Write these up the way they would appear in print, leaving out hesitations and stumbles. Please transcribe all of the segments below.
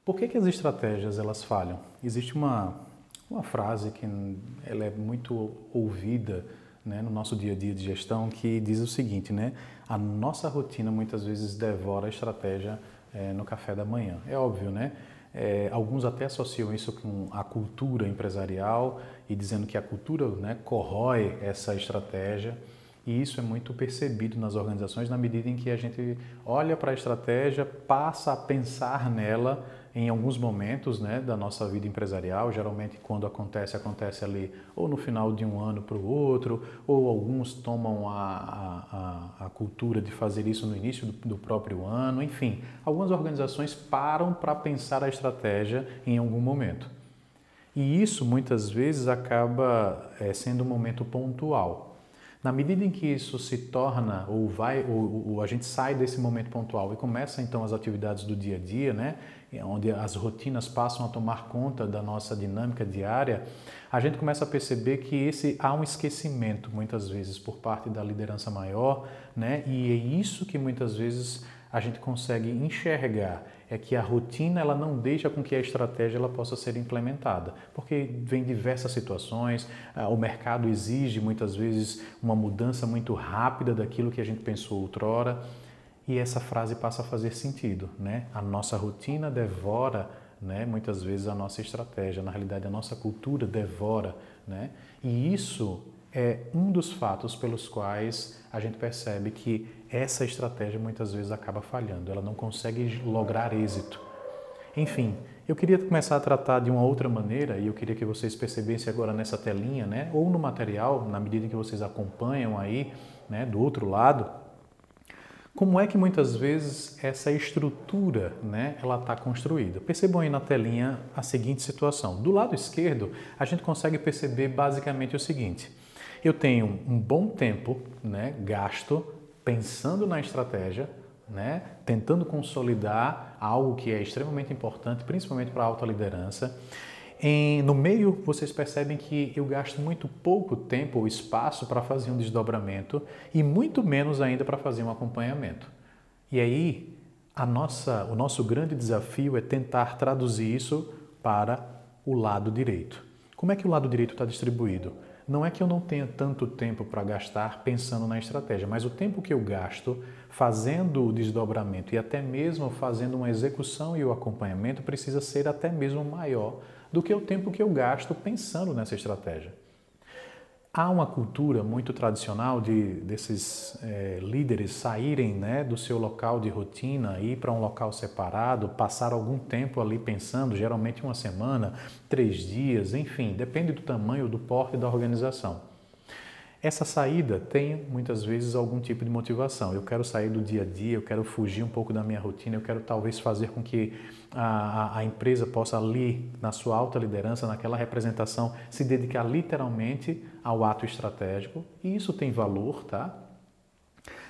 Por que as estratégias elas falham? Existe uma frase que ela é muito ouvida, né, no nosso dia a dia de gestão, que diz o seguinte, né? A nossa rotina muitas vezes devora a estratégia no café da manhã. É óbvio, né? Alguns até associam isso com a cultura empresarial e dizendo que a cultura, né, corrói essa estratégia. E isso é muito percebido nas organizações na medida em que a gente olha para a estratégia, passa a pensar nela em alguns momentos, né, da nossa vida empresarial. Geralmente quando acontece ali ou no final de um ano para o outro, ou alguns tomam a cultura de fazer isso no início do próprio ano. Enfim, algumas organizações param para pensar a estratégia em algum momento. E isso muitas vezes acaba sendo um momento pontual. Na medida em que isso se torna ou a gente sai desse momento pontual e começa então as atividades do dia a dia, né, onde as rotinas passam a tomar conta da nossa dinâmica diária, a gente começa a perceber que há um esquecimento muitas vezes por parte da liderança maior, né, e é isso que muitas vezes a gente consegue enxergar, é que a rotina ela não deixa com que a estratégia ela possa ser implementada, porque vem diversas situações, o mercado exige muitas vezes uma mudança muito rápida daquilo que a gente pensou outrora, e essa frase passa a fazer sentido, né? A nossa rotina devora, né, muitas vezes a nossa estratégia, na realidade a nossa cultura devora, né? E isso é um dos fatos pelos quais a gente percebe que essa estratégia muitas vezes acaba falhando, ela não consegue lograr êxito. Enfim, eu queria começar a tratar de uma outra maneira e eu queria que vocês percebessem agora nessa telinha, né, ou no material, na medida em que vocês acompanham aí, né, do outro lado, como é que muitas vezes essa estrutura, né, ela está construída. Percebam aí na telinha a seguinte situação. Do lado esquerdo, a gente consegue perceber basicamente o seguinte. Eu tenho um bom tempo, né, gasto pensando na estratégia, né, tentando consolidar algo que é extremamente importante, principalmente para a alta liderança. No meio, vocês percebem que eu gasto muito pouco tempo ou espaço para fazer um desdobramento e muito menos ainda para fazer um acompanhamento. E aí, o nosso grande desafio é tentar traduzir isso para o lado direito. Como é que o lado direito está distribuído? Não é que eu não tenha tanto tempo para gastar pensando na estratégia, mas o tempo que eu gasto fazendo o desdobramento e até mesmo fazendo uma execução e o acompanhamento precisa ser até mesmo maior do que o tempo que eu gasto pensando nessa estratégia. Há uma cultura muito tradicional desses líderes saírem, né, do seu local de rotina, ir para um local separado, passar algum tempo ali pensando, geralmente uma semana, 3 dias, enfim, depende do tamanho, do porte da organização. Essa saída tem muitas vezes algum tipo de motivação. Eu quero sair do dia a dia, eu quero fugir um pouco da minha rotina, eu quero talvez fazer com que a empresa possa ali, na sua alta liderança, naquela representação, se dedicar literalmente ao ato estratégico. E isso tem valor, tá?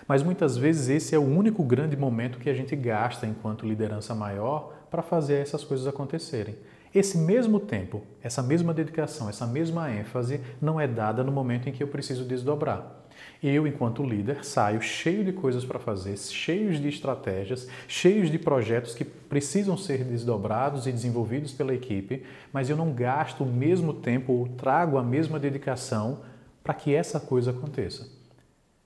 Mas muitas vezes esse é o único grande momento que a gente gasta enquanto liderança maior para fazer essas coisas acontecerem. Esse mesmo tempo, essa mesma dedicação, essa mesma ênfase não é dada no momento em que eu preciso desdobrar. Eu, enquanto líder, saio cheio de coisas para fazer, cheios de estratégias, cheios de projetos que precisam ser desdobrados e desenvolvidos pela equipe, mas eu não gasto o mesmo tempo ou trago a mesma dedicação para que essa coisa aconteça.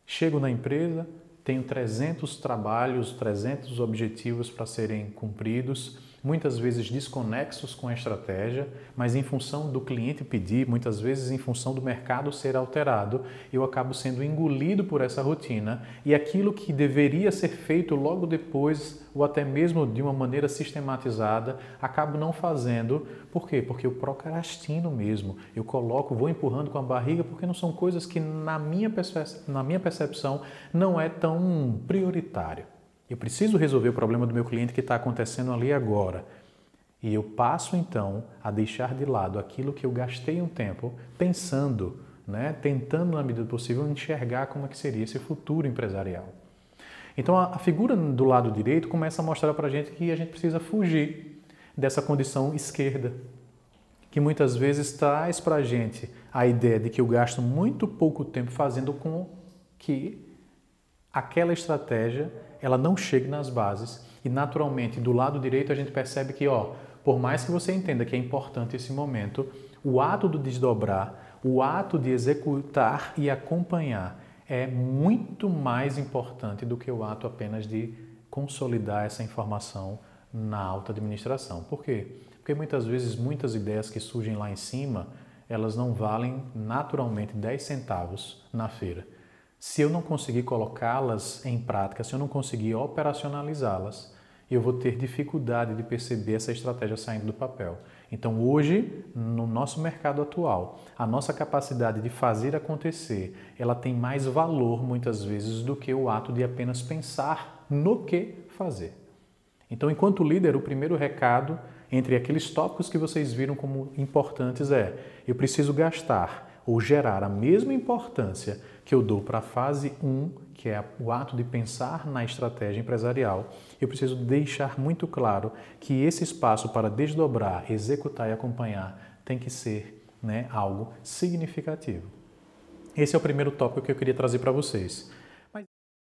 Chego na empresa, tenho 300 trabalhos, 300 objetivos para serem cumpridos, muitas vezes desconexos com a estratégia, mas em função do cliente pedir, muitas vezes em função do mercado ser alterado, eu acabo sendo engolido por essa rotina e aquilo que deveria ser feito logo depois ou até mesmo de uma maneira sistematizada, acabo não fazendo. Por quê? Porque eu procrastino mesmo, vou empurrando com a barriga porque não são coisas que na minha percepção não é tão prioritário. Eu preciso resolver o problema do meu cliente que está acontecendo ali agora. E eu passo então a deixar de lado aquilo que eu gastei um tempo pensando, né, tentando na medida do possível enxergar como é que seria esse futuro empresarial. Então a figura do lado direito começa a mostrar para a gente que a gente precisa fugir dessa condição esquerda, que muitas vezes traz para a gente a ideia de que eu gasto muito pouco tempo fazendo com que aquela estratégia ela não chegue nas bases E naturalmente, do lado direito, a gente percebe que, por mais que você entenda que é importante esse momento, o ato do desdobrar, o ato de executar e acompanhar é muito mais importante do que o ato apenas de consolidar essa informação na alta administração. Por quê? Porque muitas vezes, muitas ideias que surgem lá em cima, elas não valem naturalmente 10 centavos na feira. Se eu não conseguir colocá-las em prática, se eu não conseguir operacionalizá-las, eu vou ter dificuldade de perceber essa estratégia saindo do papel. Então, hoje, no nosso mercado atual, a nossa capacidade de fazer acontecer, ela tem mais valor, muitas vezes, do que o ato de apenas pensar no que fazer. Então, enquanto líder, o primeiro recado, entre aqueles tópicos que vocês viram como importantes eu preciso gastar ou gerar a mesma importância que eu dou para a fase 1, que é o ato de pensar na estratégia empresarial. Eu preciso deixar muito claro que esse espaço para desdobrar, executar e acompanhar tem que ser algo significativo. Esse é o primeiro tópico que eu queria trazer para vocês.